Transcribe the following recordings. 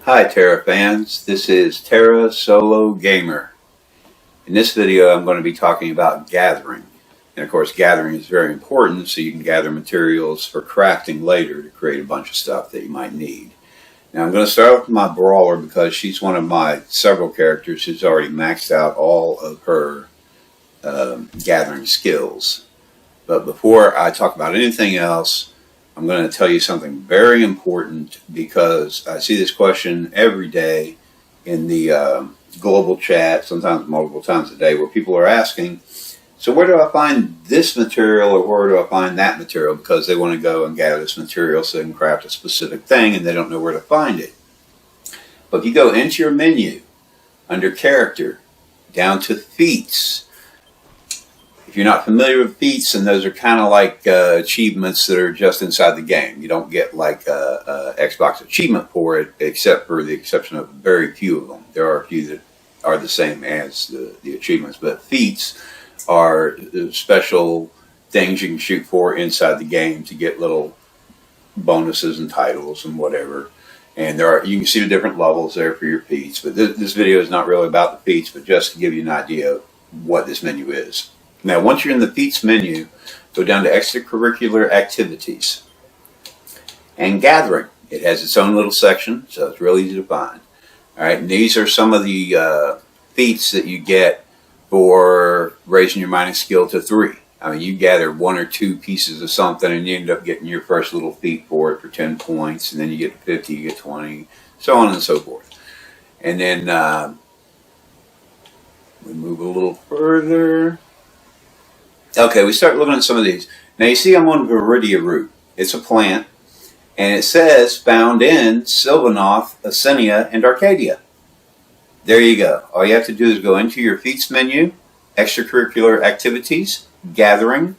Hi Tera fans, this is Tera Solo Gamer. In this video I'm going to be talking about gathering. And of course gathering is very important so you can gather materials for crafting later to create a bunch of stuff that you might need. Now I'm going to start with my brawler because she's one of my several characters who's already maxed out all of her gathering skills. But before I talk about anything else, I'm going to tell you something very important because I see this question every day in the global chat, sometimes multiple times a day, where people are asking, so where do I find this material or where do I find that material? Because they want to go and gather this material so they can craft a specific thing and they don't know where to find it. But if you go into your menu, under character, down to feats. If you're not familiar with feats, and those are kind of like achievements that are just inside the game. You don't get like a Xbox achievement for it, except for the exception of very few of them. There are a few that are the same as the achievements, but feats are special things you can shoot for inside the game to get little bonuses and titles and whatever. And you can see the different levels there for your feats. But this video is not really about the feats, but just to give you an idea of what this menu is. Now, once you're in the feats menu, go down to extracurricular activities and gathering. It has its own little section, so it's real easy to find. All right, and these are some of the feats that you get for raising your mining skill to 3. I mean, you gather 1 or 2 pieces of something, and you end up getting your first little feat for it for 10 points, and then you get to 50, you get 20, so on and so forth. And then we move a little further. Okay, we start looking at some of these. Now you see I'm on Viridia root. It's a plant, and it says found in Sylvanoth, Asenia, and Arcadia. There you go. All you have to do is go into your feats menu, extracurricular activities, gathering,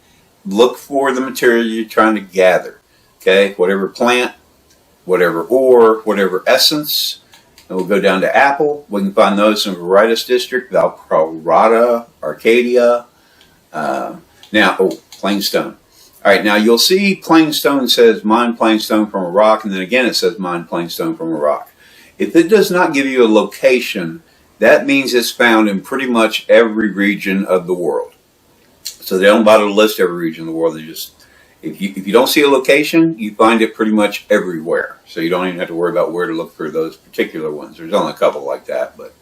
look for the material you're trying to gather. Okay, whatever plant, whatever ore, whatever essence. And we'll go down to apple. We can find those in Veritas District, Valcarada, Arcadia. Plainstone. Alright, now you'll see Plainstone says mine Plainstone from a rock, and then again it says mine Plainstone from a rock. If it does not give you a location, that means it's found in pretty much every region of the world. So they don't bother to list every region of the world. They just, if you don't see a location, you find it pretty much everywhere. So you don't even have to worry about where to look for those particular ones. There's only a couple like that, but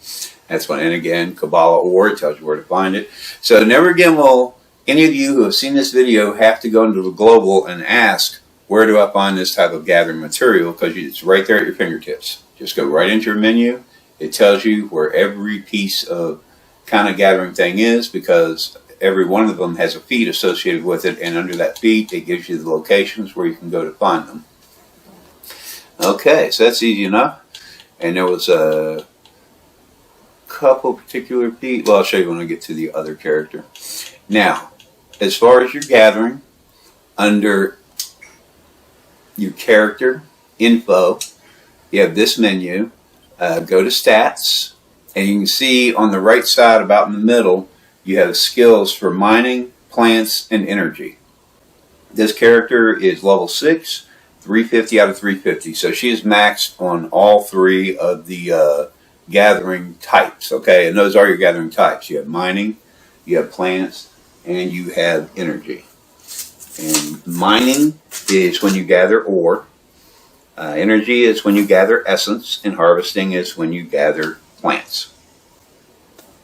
that's fine. And again, Kabbalah ore, it tells you where to find it. So never again will any of you who have seen this video have to go into the global and ask, where do I find this type of gathering material? Because it's right there at your fingertips. Just go right into your menu. It tells you where every piece of kind of gathering thing is, because every one of them has a feat associated with it, and under that feat it gives you the locations where you can go to find them. Okay, so that's easy enough. And there was a couple particular feet. Well, I'll show you when I get to the other character. Now, as far as your gathering, under your character info, you have this menu. Go to stats, and you can see on the right side, about in the middle, you have skills for mining, plants, and energy. This character is level 6, 350 out of 350. So she is maxed on all 3 of the gathering types. Okay, and those are your gathering types. You have mining, you have plants, and you have energy. And mining is when you gather ore. Energy is when you gather essence, and harvesting is when you gather plants.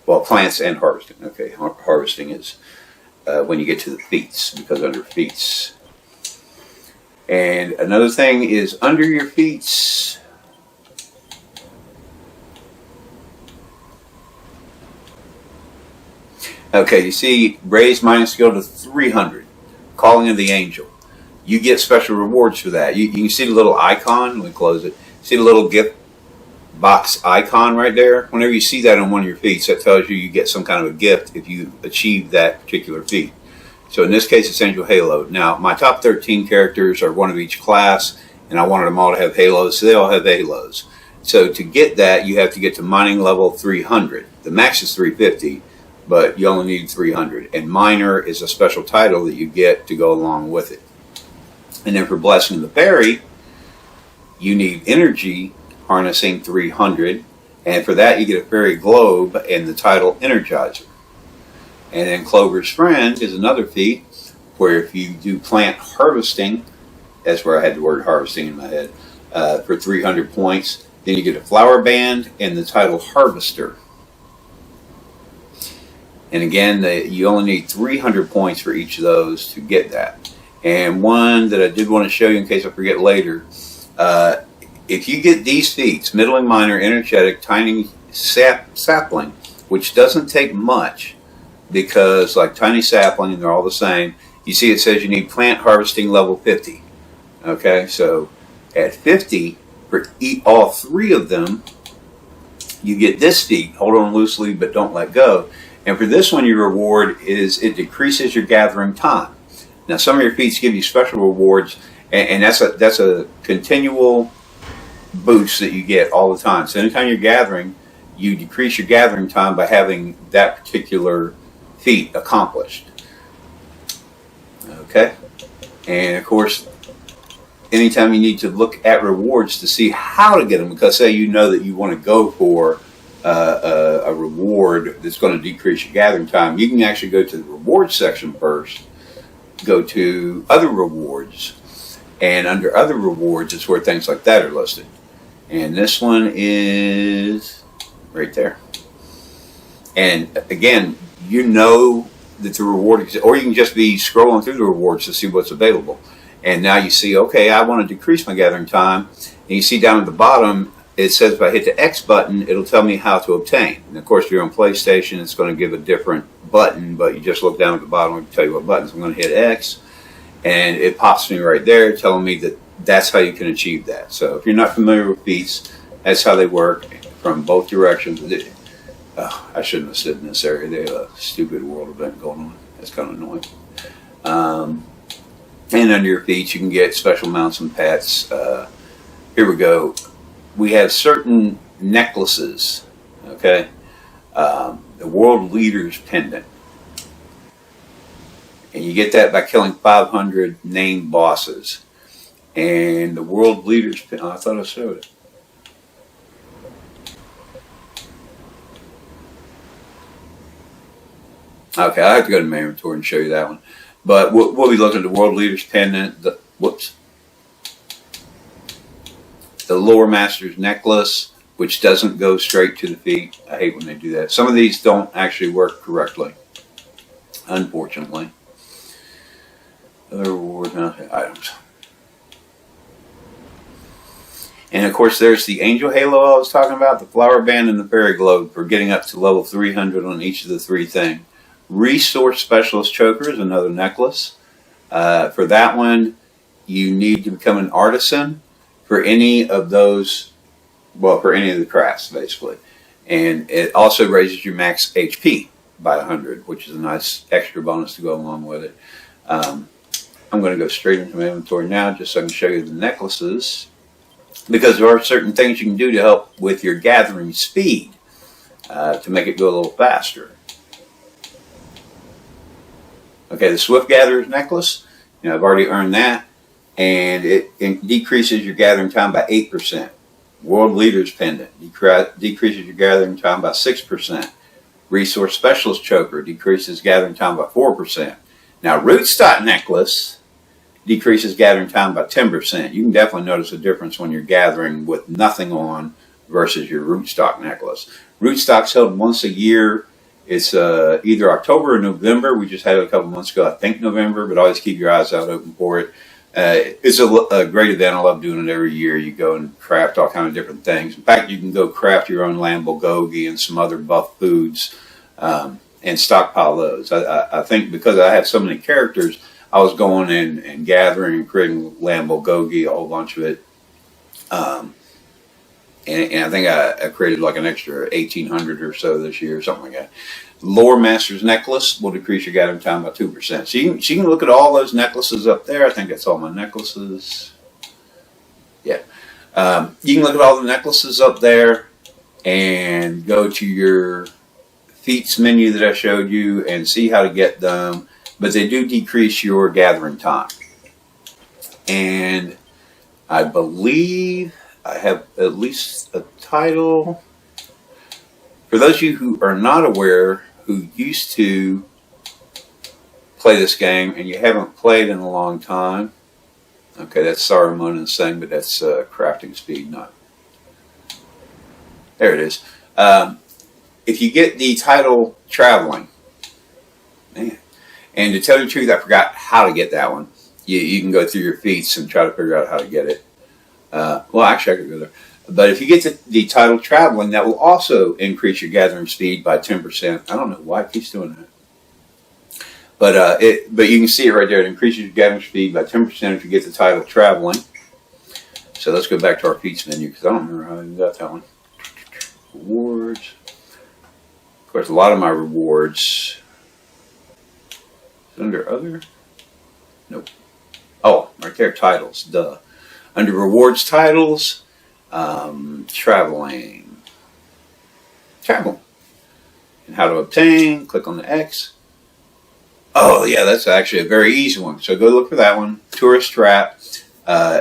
Well, plants and harvesting. Okay, harvesting is when you get to the feats, because under feats. And another thing is under your feats, okay, you see raise mining skill to 300, calling of the angel. You get special rewards for that. You can see the little icon. Let me close it. See the little gift box icon right there? Whenever you see that on one of your feats, that tells you get some kind of a gift if you achieve that particular feat. So in this case, it's Angel Halo. Now, my top 13 characters are one of each class, and I wanted them all to have halos, so they all have halos. So to get that, you have to get to mining level 300. The max is 350. But you only need 300. And Miner is a special title that you get to go along with it. And then for Blessing the Fairy, you need energy, harnessing 300. And for that, you get a fairy globe and the title Energizer. And then Clover's Friend is another feat where if you do plant harvesting, that's where I had the word harvesting in my head, for 300 points, then you get a flower band and the title Harvester. And again, you only need 300 points for each of those to get that. And one that I did want to show you in case I forget later, if you get these feats, middling, minor, energetic, tiny sapling, which doesn't take much, because like tiny sapling, they're all the same. You see it says you need plant harvesting level 50. Okay, so at 50, for all three of them, you get this feat, hold on loosely but don't let go. And for this one, your reward is it decreases your gathering time. Now, some of your feats give you special rewards, and that's a continual boost that you get all the time. So anytime you're gathering, you decrease your gathering time by having that particular feat accomplished. Okay, and of course, anytime you need to look at rewards to see how to get them, because say you know that you want to go for a reward that's going to decrease your gathering time, you can actually go to the rewards section first, go to other rewards, and under other rewards is where things like that are listed. And this one is right there. And again, you know that the reward exists, or you can just be scrolling through the rewards to see what's available. And now you see, okay, I want to decrease my gathering time. And you see down at the bottom, it says if I hit the X button, it'll tell me how to obtain. And of course, if you're on PlayStation, it's going to give a different button, but you just look down at the bottom and tell you what buttons. I'm going to hit X, and it pops me right there telling me that that's how you can achieve that. So if you're not familiar with feats, that's how they work from both directions. I shouldn't have stood in this area. They have a stupid world event going on. That's kind of annoying. And under your feats, you can get special mounts and pets. Here we go. We have certain necklaces, okay? The World Leaders Pendant. And you get that by killing 500 named bosses. And the World Leaders Pendant, I thought I showed it. Okay, I have to go to my inventory and show you that one. But we'll be looking at the World Leaders Pendant, the Lore Master's Necklace, which doesn't go straight to the feet. I hate when they do that. Some of these don't actually work correctly, unfortunately. Other reward items. And of course, there's the Angel Halo I was talking about, the Flower Band, and the Fairy Globe for getting up to level 300 on each of the three things. Resource Specialist Choker is another necklace. For that one, you need to become an artisan for any of those, well, for any of the crafts, basically. And it also raises your max HP by 100, which is a nice extra bonus to go along with it. I'm going to go straight into my inventory now just so I can show you the necklaces, because there are certain things you can do to help with your gathering speed to make it go a little faster. Okay, the Swift Gatherer's Necklace, I've already earned that, and it decreases your gathering time by 8%. World Leaders Pendant decreases your gathering time by 6%. Resource Specialist Choker decreases gathering time by 4%. Now, Rootstock Necklace decreases gathering time by 10%. You can definitely notice a difference when you're gathering with nothing on versus your Rootstock Necklace. Rootstock's held once a year. It's either October or November. We just had it a couple months ago, I think November, but always keep your eyes out open for it. It's a great event. I love doing it every year. You go and craft all kinds of different things. In fact, you can go craft your own lamb bulgogi and some other buff foods and stockpile those. I think because I have so many characters, I was going in and gathering and creating lamb bulgogi, a whole bunch of it. And I think I created like an extra 1,800 or so this year, something like that. Lore Master's Necklace will decrease your gathering time by 2%. So you can look at all those necklaces up there. I think that's all my necklaces. Yeah. You can look at all the necklaces up there and go to your feats menu that I showed you and see how to get them. But they do decrease your gathering time. And I believe I have at least a title. For those of you who are not aware, who used to play this game and you haven't played in a long time, okay, that's Saruman's thing, but that's crafting speed, not. There it is. If you get the title Traveling, man, and to tell you the truth, I forgot how to get that one. You can go through your feats and try to figure out how to get it. Well, actually, I could go there. But if you get the title Traveling, that will also increase your gathering speed by 10%. I don't know why it keeps doing that. But you can see it right there. It increases your gathering speed by 10% if you get the title Traveling. So let's go back to our feats menu because I don't remember how you got that one. Rewards. Of course, a lot of my rewards. Is it under other? Nope. Oh, right there, titles. Duh. Under rewards titles, traveling. Travel. And how to obtain, click on the X. Oh, yeah, that's actually a very easy one. So go look for that one. Tourist Trap.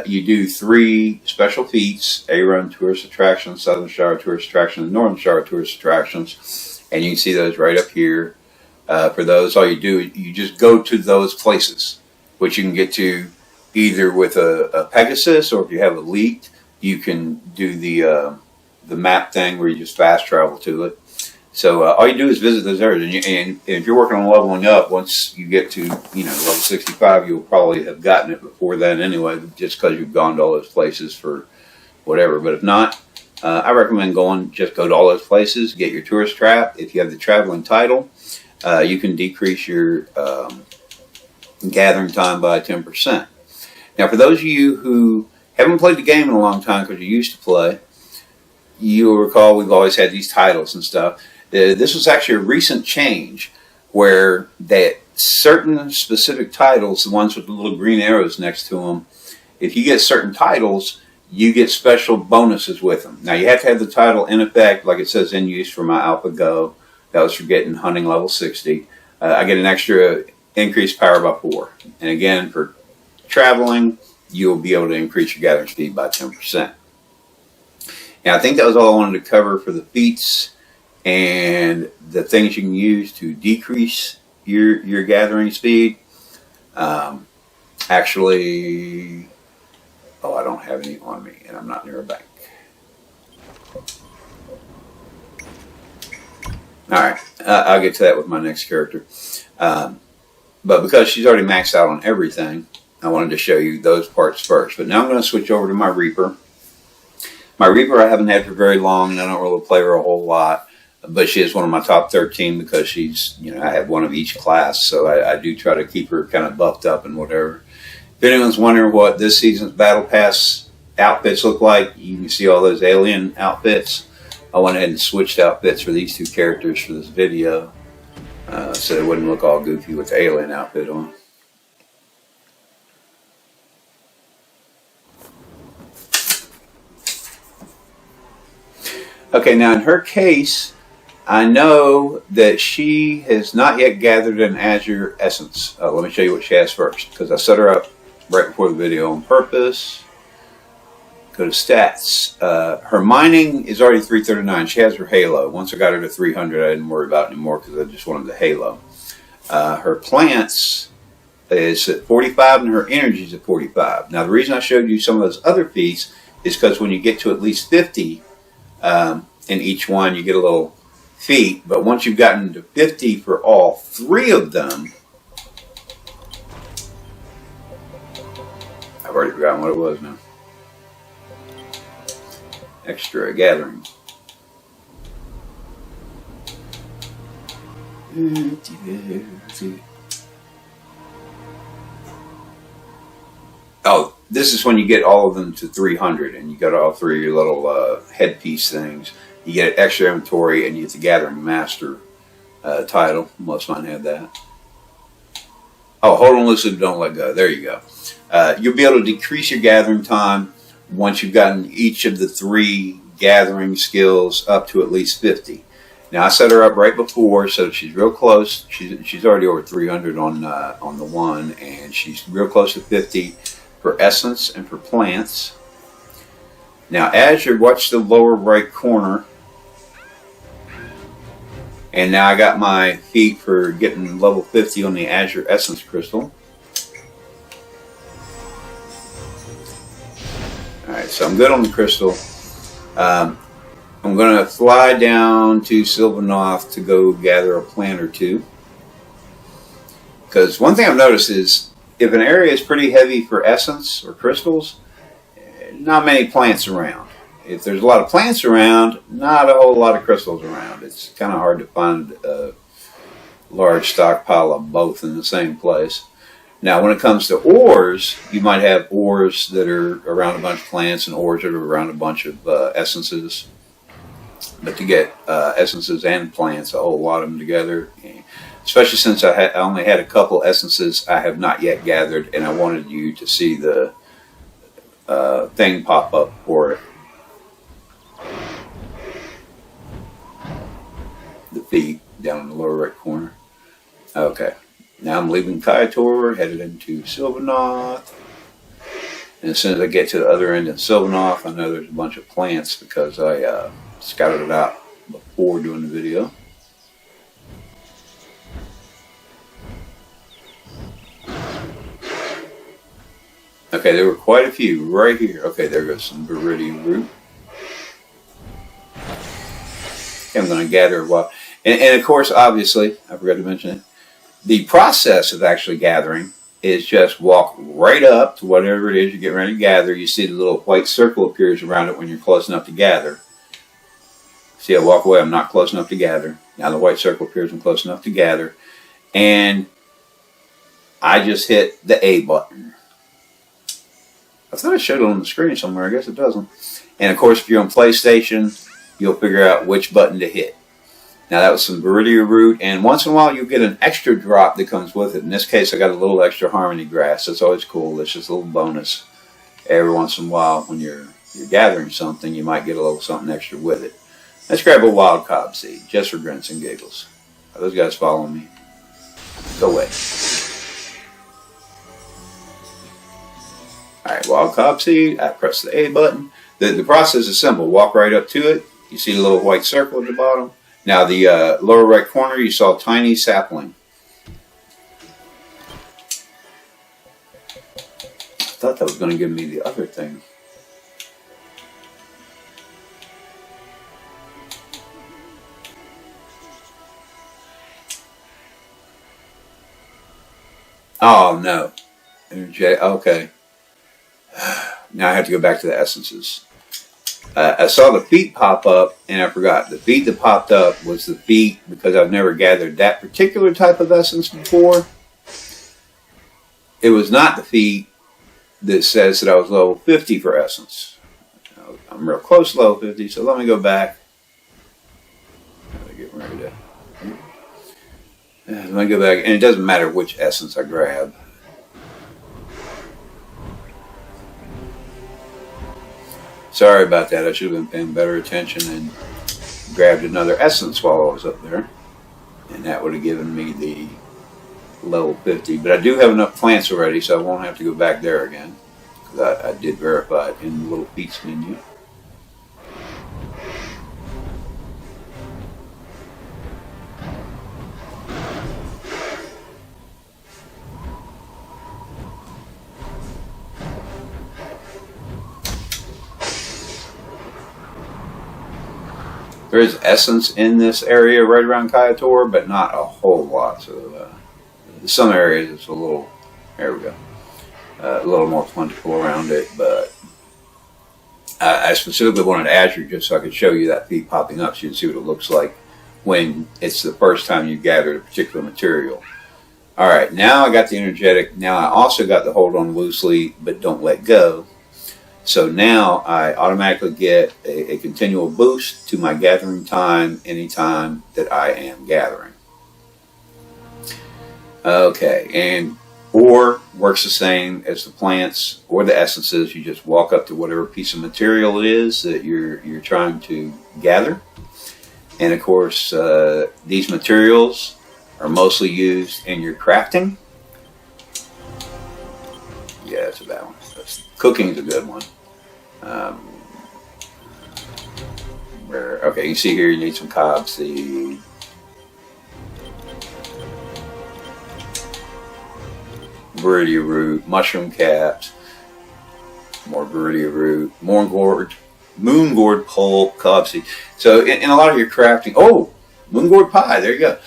You do 3 special feats. A-Run Tourist Attractions, Southern Shower Tourist Attractions, Northern Shower Tourist Attractions. And you can see those right up here. For those, all you do is you just go to those places, which you can get to either with a Pegasus, or if you have Elite, you can do the map thing where you just fast travel to it. So all you do is visit those areas, and if you're working on leveling up, once you get to level 65, you'll probably have gotten it before then anyway, just because you've gone to all those places for whatever. But if not, I recommend just go to all those places, get your Tourist Trap. If you have the Traveling title, you can decrease your gathering time by 10%. Now, for those of you who haven't played the game in a long time because you used to play, you'll recall we've always had these titles and stuff. This was actually a recent change where that certain specific titles, the ones with the little green arrows next to them, if you get certain titles, you get special bonuses with them. Now, you have to have the title in effect, like it says in use for my Alpha Go. That was for getting hunting level 60. I get an extra increased power by 4. And again, for traveling, you'll be able to increase your gathering speed by 10%. Now, I think that was all I wanted to cover for the feats and the things you can use to decrease your gathering speed. Actually, I don't have any on me, and I'm not near a bank. Alright, I'll get to that with my next character. But because she's already maxed out on everything, I wanted to show you those parts first. But now I'm going to switch over to my Reaper. My Reaper I haven't had for very long, and I don't really play her a whole lot. But she is one of my top 13 because she's, I have one of each class. So I do try to keep her kind of buffed up and whatever. If anyone's wondering what this season's Battle Pass outfits look like, you can see all those alien outfits. I went ahead and switched outfits for these 2 characters for this video. So it wouldn't look all goofy with the alien outfit on. Okay, now in her case, I know that she has not yet gathered an Azure Essence. Let me show you what she has first, because I set her up right before the video on purpose. Go to stats. Her mining is already 339. She has her halo. Once I got her to 300, I didn't worry about it anymore because I just wanted the halo. Her plants is at 45 and her energy is at 45. Now, the reason I showed you some of those other feats is because when you get to at least 50 in each one, you get a little feat. But once you've gotten to 50 for all 3 of them, I've already forgotten what it was now. Extra gathering. Oh, this is when you get all of them to 300 and you got all 3 of your little headpiece things. You get extra inventory and you get the Gathering Master title. Most mine had that. Oh, hold on, listen, don't let go. There you go. You'll be able to decrease your gathering time once you've gotten each of the 3 gathering skills up to at least 50. Now I set her up right before, so she's real close. She's already over 300 on the one, and she's real close to 50 for essence and for plants. Now Azure, watch the lower right corner. And now I got my feet for getting level 50 on the Azure Essence Crystal. Alright, so I'm good on the crystal. I'm going to fly down to Sylvanoth to go gather a plant or two. Because one thing I've noticed is if an area is pretty heavy for essence or crystals, not many plants around. If there's a lot of plants around, not a whole lot of crystals around. It's kind of hard to find a large stockpile of both in the same place. Now, when it comes to ores, you might have ores that are around a bunch of plants and ores that are around a bunch of essences. But to get essences and plants, a whole lot of them together, especially since I only had a couple essences I have not yet gathered, and I wanted you to see the thing pop up for it. The feet down in the lower right corner. Okay. Now I'm leaving Kaitor, headed into Sylvanoth. And as soon as I get to the other end in Sylvanoth, I know there's a bunch of plants because I scouted it out before doing the video. Okay, there were quite a few right here. Okay, there goes some Viridian root. Okay, I'm going to gather a while. And of course, obviously, I forgot to mention it, the process of actually gathering is just walk right up to whatever it is you're getting ready to gather. You see the little white circle appears around it when you're close enough to gather. See, I walk away, I'm not close enough to gather. Now the white circle appears, I'm close enough to gather. And I just hit the A button. I thought I showed it on the screen somewhere, I guess it doesn't. And of course, if you're on PlayStation, you'll figure out which button to hit. Now that was some Viridian root, and once in a while you'll get an extra drop that comes with it. In this case I got a little extra harmony grass. That's always cool. It's just a little bonus. Every once in a while when you're gathering something, you might get a little something extra with it. Let's grab a wild cob seed, just for grins and giggles. Are those guys following me? Go away. Alright, wild cob seed. I press the A button. The process is simple. Walk right up to it. You see the little white circle at the bottom. Now the lower right corner, you saw a tiny sapling. I thought that was going to give me the other thing. Oh no. Okay. Now I have to go back to the essences. I saw the feet pop up, and I forgot. The feet that popped up was the feet because I've never gathered that particular type of essence before. It was not the feet that says that I was level 50 for essence. I'm real close to level 50, so let me go back. Let me go back, and it doesn't matter which essence I grab. Sorry about that. I should have been paying better attention and grabbed another essence while I was up there. And that would have given me the level 50. But I do have enough plants already, so I won't have to go back there again. Because I did verify it in the little feats menu. There is essence in this area right around Kaitor, but not a whole lot. So some areas it's a little, there we go, a little more plentiful around it. But I specifically wanted Azure just so I could show you that feet popping up so you can see what it looks like when it's the first time you gathered a particular material. Alright, now I got the energetic. Now I also got the hold on loosely but don't let go. So now I automatically get a continual boost to my gathering time anytime that I am gathering. Okay, and ore works the same as the plants or the essences. You just walk up to whatever piece of material it is that you're trying to gather. And of course, these materials are mostly used in your crafting. Yeah, that's a bad one. Cooking is a good one. Okay, you see here you need some cobseed. Viridia root, mushroom caps, more viridia root, moon gourd pulp, cobseed. So in a lot of your crafting, oh, moon gourd pie, there you go.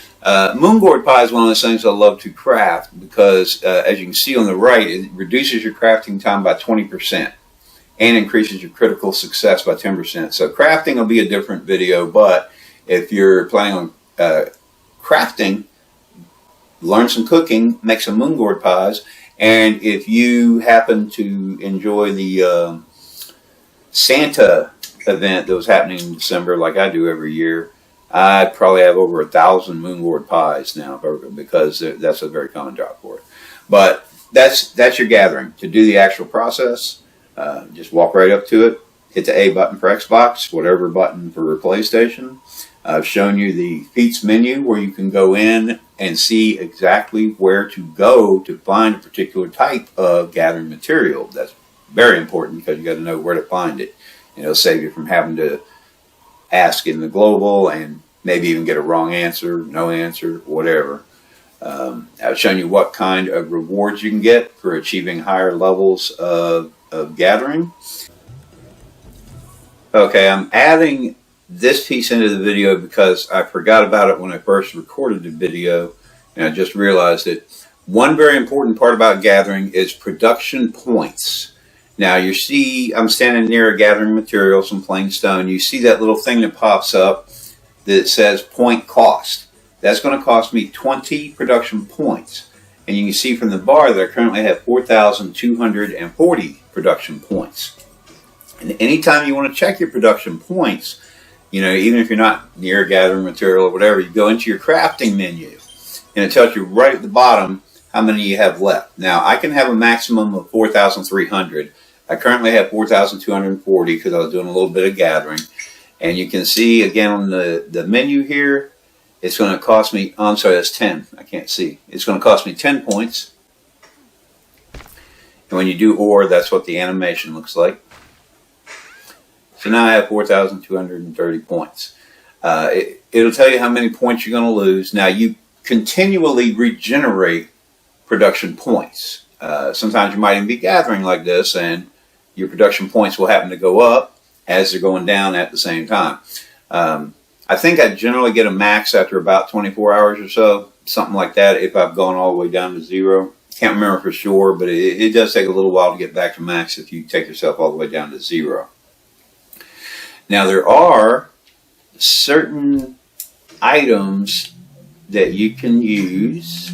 Moon gourd pie is one of those things I love to craft because, as you can see on the right, it reduces your crafting time by 20% and increases your critical success by 10%. So crafting will be a different video, but if you're planning on crafting, learn some cooking, make some moon gourd pies, and if you happen to enjoy the Santa event that was happening in December, like I do every year, I probably have over 1,000 moon gourd pies now because that's a very common job for it. But that's your gathering. To do the actual process, just walk right up to it, hit the A button for Xbox, whatever button for PlayStation. I've shown you the feats menu where you can go in and see exactly where to go to find a particular type of gathering material. That's very important because you got to know where to find it. It'll save you from having to ask in the global and maybe even get a wrong answer, no answer, whatever. I've shown you what kind of rewards you can get for achieving higher levels of gathering. Okay, I'm adding this piece into the video because I forgot about it when I first recorded the video, and I just realized that one very important part about gathering is production points. Now you see I'm standing near a gathering material, some plain stone. You see that little thing that pops up that says point cost. That's going to cost me 20 production points. And you can see from the bar that I currently have 4,240 production points. And anytime you want to check your production points, even if you're not near a gathering material or whatever, you go into your crafting menu and it tells you right at the bottom how many you have left. Now, I can have a maximum of 4,300. I currently have 4,240 because I was doing a little bit of gathering. And you can see again on the menu here, it's going to cost me, oh, I'm sorry, that's 10. I can't see. It's going to cost me 10 points. And when you do ore, that's what the animation looks like. So now I have 4,230 points. It'll tell you how many points you're going to lose. Now you continually regenerate production points. Sometimes you might even be gathering like this and your production points will happen to go up as they're going down at the same time. I think I generally get a max after about 24 hours or so, something like that, if I've gone all the way down to 0. Can't remember for sure, but it does take a little while to get back to max if you take yourself all the way down to 0. Now there are certain items that you can use.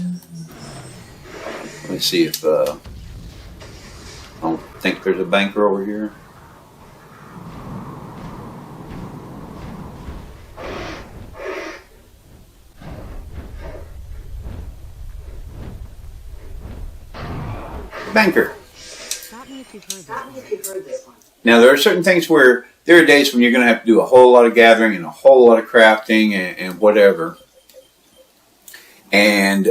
Let me see if I don't think there's a banker over here. Banker. Stop me if you've heard this one. Now there are certain things where there are days when you're going to have to do a whole lot of gathering and a whole lot of crafting and whatever. And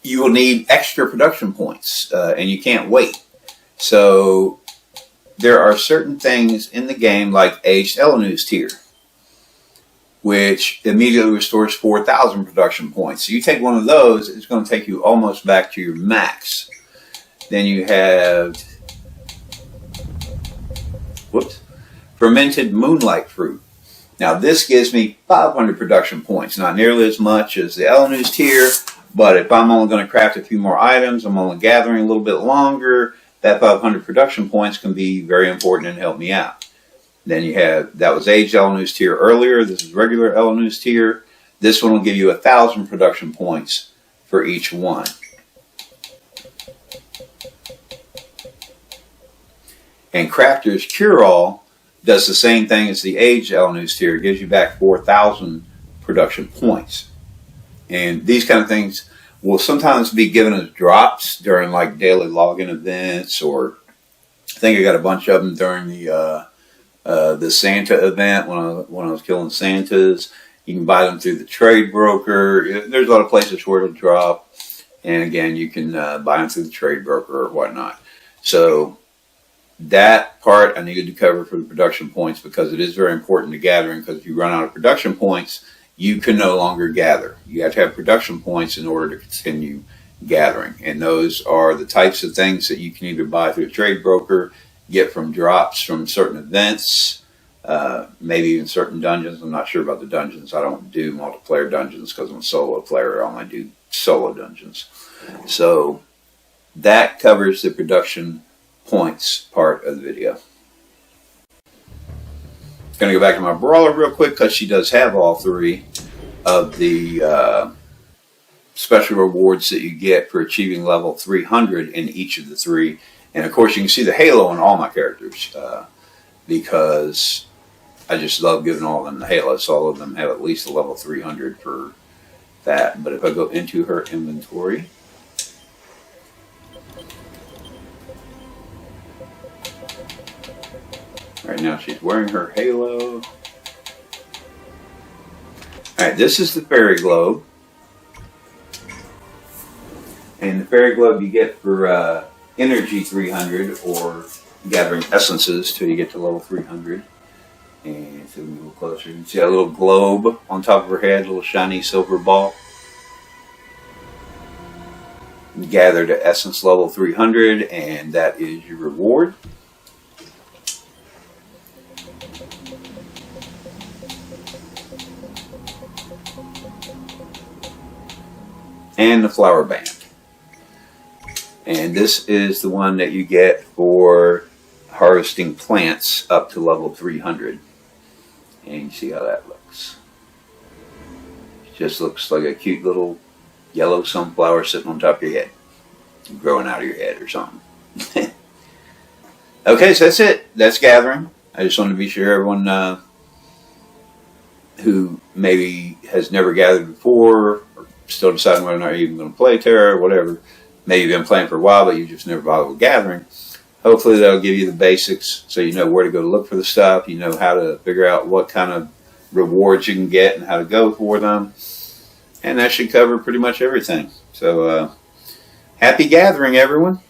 you will need extra production points and you can't wait. So there are certain things in the game like aged Elenu's tier, which immediately restores 4,000 production points. So you take one of those, it's going to take you almost back to your max. Then you have fermented moonlight fruit. Now this gives me 500 production points, not nearly as much as the Elenu's tier, but if I'm only going to craft a few more items, I'm only gathering a little bit longer, that 500 production points can be very important and help me out. Then you have, that was aged Elenu's tier earlier, this is regular Elenu's tier. This one will give you 1,000 production points for each one. And Crafter's Cure-All does the same thing as the aged Elenu's tier. It gives you back 4,000 production points. And these kind of things will sometimes be given as drops during like daily login events, or I think I got a bunch of them during the Santa event when I was killing Santas. You can buy them through the trade broker. There's a lot of places where it'll drop. And again, you can buy them through the trade broker or whatnot. So that part I needed to cover for the production points, because it is very important to gathering, because if you run out of production points, you can no longer gather. You have to have production points in order to continue gathering. And those are the types of things that you can either buy through a trade broker, get from drops from certain events, maybe even certain dungeons. I'm not sure about the dungeons. I don't do multiplayer dungeons because I'm a solo player. I only do solo dungeons. So that covers the production points part of the video. Going to go back to my brawler real quick, because she does have all three of the special rewards that you get for achieving level 300 in each of the three. And of course you can see the halo on all my characters, because I just love giving all of them the halo. So all of them have at least a level 300 for that. But if I go into her inventory, right now she's wearing her halo. Alright, this is the fairy globe. And the fairy globe you get for energy 300, or gathering essences till you get to level 300. And so we move closer, you can see a little globe on top of her head, a little shiny silver ball. You gather to essence level 300, and that is your reward. And the flower band. And this is the one that you get for harvesting plants up to level 300. And you see how that looks. It just looks like a cute little yellow sunflower sitting on top of your head. Growing out of your head or something. Okay, so that's it. That's gathering. I just wanted to be sure everyone who maybe has never gathered before, or still deciding whether or not you're even going to play Tera or whatever, maybe you've been playing for a while but you just never bothered with gathering, hopefully that'll give you the basics, so you know where to go to look for the stuff, you know how to figure out what kind of rewards you can get and how to go for them, and that should cover pretty much everything. So happy gathering, everyone.